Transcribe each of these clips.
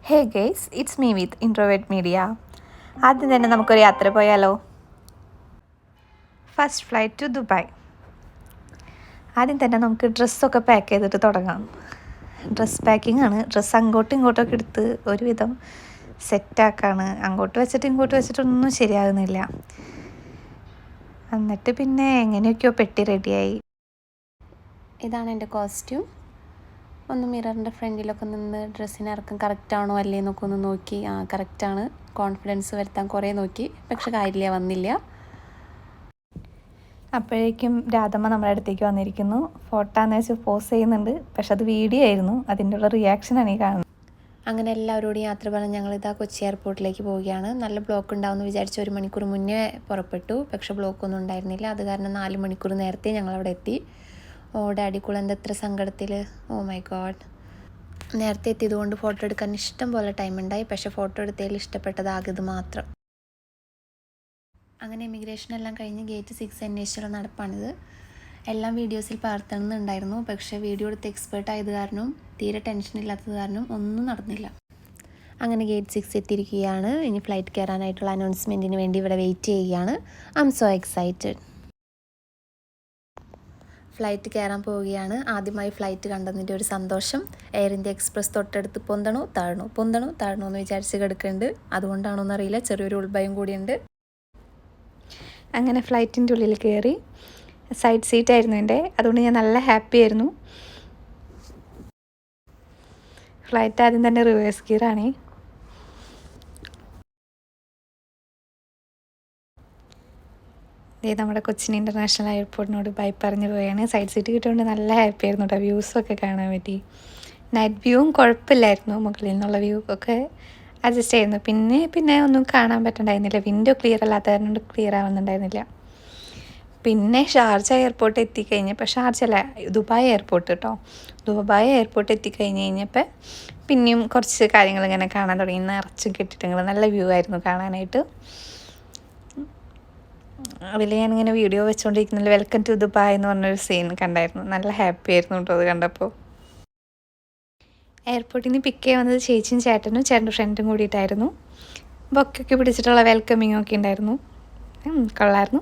Hey guys, it's me with introvert media. ആദ്യം തന്നെ നമുക്കൊരു യാത്ര പോയാലോ? First flight to Dubai. ആദ്യം തന്നെ നമുക്ക് ഡ്രസ്സൊക്കെ പാക്ക് ചെയ്തിട്ട് തുടങ്ങാം. ഡ്രസ്സ് പാക്കിംഗ് ആണ്. ഡ്രസ്സ് അങ്ങോട്ടും ഇങ്ങോട്ടൊക്കെ എടുത്ത് ഒരുവിധം സെറ്റാക്കാണ്. അങ്ങോട്ട് വെച്ചിട്ട് ഇങ്ങോട്ട് വെച്ചിട്ടൊന്നും ശരിയാകുന്നില്ല. എന്നിട്ട് പിന്നെ എങ്ങനെയൊക്കെയോ പെട്ടി റെഡിയായി. ഇതാണ് എൻ്റെ കോസ്റ്റ്യൂം. ഒന്ന് മിററിൻ്റെ ഫ്രണ്ടിലൊക്കെ നിന്ന് ഡ്രസ്സിന് ഇറക്കം കറക്റ്റാണോ അല്ലേ എന്നൊക്കെ ഒന്ന് നോക്കി. കറക്റ്റാണ്. കോൺഫിഡൻസ് വരുത്താൻ കുറേ നോക്കി, പക്ഷെ കാര്യമില്ല, വന്നില്ല. അപ്പോഴേക്കും രാധമ്മ നമ്മുടെ അടുത്തേക്ക് വന്നിരിക്കുന്നു. ഫോട്ടോ എന്ന് വെച്ച് പോസ്റ്റ് ചെയ്യുന്നുണ്ട്, പക്ഷെ അത് വീഡിയോ ആയിരുന്നു. അതിൻ്റെ ഉള്ള റിയാക്ഷനാണ് ഈ കാണുന്നത്. അങ്ങനെ എല്ലാവരോടും യാത്ര പറഞ്ഞ് ഞങ്ങളിതാ കൊച്ചി എയർപോർട്ടിലേക്ക് പോവുകയാണ്. നല്ല ബ്ലോക്ക് ഉണ്ടാവുമെന്ന് വിചാരിച്ച് 1 മണിക്കൂർ മുന്നേ പുറപ്പെട്ടു, പക്ഷെ ബ്ലോക്കൊന്നും ഉണ്ടായിരുന്നില്ല. അത് കാരണം 4 മണിക്കൂർ നേരത്തെ ഞങ്ങളവിടെ എത്തി. ഡാഡി കുളന്ത് എത്ര സങ്കടത്തിൽ. Oh my God. നേരത്തെ എത്തിയതുകൊണ്ട് ഫോട്ടോ എടുക്കാൻ ഇഷ്ടം പോലെ ടൈം ഉണ്ടായി, പക്ഷേ ഫോട്ടോ എടുത്തതിൽ ഇഷ്ടപ്പെട്ടത് ഇത് മാത്രം. അങ്ങനെ ഇമിഗ്രേഷനെല്ലാം കഴിഞ്ഞ് ഗേറ്റ് 6 അന്വേഷിച്ചുള്ള നടപ്പാണിത്. എല്ലാം വീഡിയോസിൽ പകർത്തണമെന്നുണ്ടായിരുന്നു, പക്ഷേ വീഡിയോ എടുത്ത് എക്സ്പേർട്ട് ആയത് കാരണം തീരെ ടെൻഷൻ ഇല്ലാത്തത് കാരണം ഒന്നും നടന്നില്ല. അങ്ങനെ ഗേറ്റ് 6 എത്തിയിരിക്കുകയാണ്. ഇനി ഫ്ലൈറ്റ് കയറാനായിട്ടുള്ള അനൗൺസ്മെൻറ്റിന് വേണ്ടി ഇവിടെ വെയിറ്റ് ചെയ്യുകയാണ്. I M so excited. Flight കയറാൻ പോവുകയാണ്. ആദ്യമായി ഫ്ലൈറ്റ് കണ്ടതിൻ്റെ ഒരു സന്തോഷം. എയർ ഇന്ത്യ എക്സ്പ്രസ് തൊട്ടടുത്ത് പൊന്തണോ താഴണോ എന്ന് വിചാരിച്ച് കിടക്കുന്നുണ്ട്. അതുകൊണ്ടാണോ എന്നറിയില്ല, ചെറിയൊരു ഉൾഭയം കൂടിയുണ്ട്. അങ്ങനെ ഫ്ലൈറ്റിൻ്റെ ഉള്ളിൽ കയറി. സൈഡ് സീറ്റ് ആയിരുന്നു എൻ്റെ, അതുകൊണ്ട് ഞാൻ നല്ല ഹാപ്പി ആയിരുന്നു. ഫ്ലൈറ്റ് ആദ്യം തന്നെ റിവേഴ്സ് ഗിയറാണേ. നമ്മുടെ കൊച്ചിൻ ഇൻ്റർനാഷണൽ എയർപോർട്ടിനോട് ബൈ പറഞ്ഞു പോയാണ്. സൈഡ് സീറ്റ് കിട്ടുകൊണ്ട് നല്ല ഹാപ്പി ആയിരുന്നു കേട്ടോ. വ്യൂസൊക്കെ കാണാൻ പറ്റി. നൈറ്റ് വ്യൂവും കുഴപ്പമില്ലായിരുന്നു. മുകളിൽ നിന്നുള്ള വ്യൂ ഒക്കെ അഡ്ജസ്റ്റ് ആയിരുന്നു. പിന്നെ ഒന്നും കാണാൻ പറ്റുന്നുണ്ടായിരുന്നില്ല. വിൻഡോ ക്ലിയർ അല്ലാത്ത കാരണം ക്ലിയർ ആവുന്നുണ്ടായിരുന്നില്ല. പിന്നെ ഷാർജ എയർപോർട്ട് എത്തിക്കഴിഞ്ഞപ്പോൾ, ഷാർജ അല്ല, ദുബായ് എയർപോർട്ട് കേട്ടോ. ദുബായ് എയർപോർട്ട് എത്തിക്കഴിഞ്ഞപ്പോൾ പിന്നെയും കുറച്ച് കാര്യങ്ങൾ ഇങ്ങനെ കാണാൻ തുടങ്ങി. നിറച്ചും കെട്ടിടങ്ങൾ, നല്ല വ്യൂ ആയിരുന്നു കാണാനായിട്ട്. അതിൽ ഞാനിങ്ങനെ വീഡിയോ വെച്ചുകൊണ്ടിരിക്കുന്നില്ല. വെൽക്കം ടു ദുബായ് എന്ന് പറഞ്ഞൊരു സീൻ കണ്ടായിരുന്നു. നല്ല ഹാപ്പി ആയിരുന്നു കേട്ടോ അത് കണ്ടപ്പോൾ. എയർപോർട്ടിൽ നിന്ന് പിക്ക് ചെയ്യാൻ വന്നത് ചേച്ചിയും ചേട്ടൻ്റെ ഫ്രണ്ടും കൂടിയിട്ടായിരുന്നു. ബൊക്കൊക്കെ പിടിച്ചിട്ടുള്ള വെൽക്കമിങ് ഒക്കെ ഉണ്ടായിരുന്നു. കൊള്ളായിരുന്നു.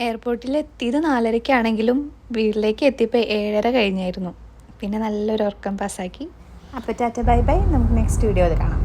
എയർപോർട്ടിൽ എത്തിയത് 4:30 വീട്ടിലേക്ക് എത്തിയപ്പോൾ 7:30 കഴിഞ്ഞായിരുന്നു. പിന്നെ നല്ലൊരു ഉറക്കം പാസ്സാക്കി. അപ്പോൾ ടാറ്റ ബൈ ബൈ. നമുക്ക് നെക്സ്റ്റ് വീഡിയോയിൽ കാണാം.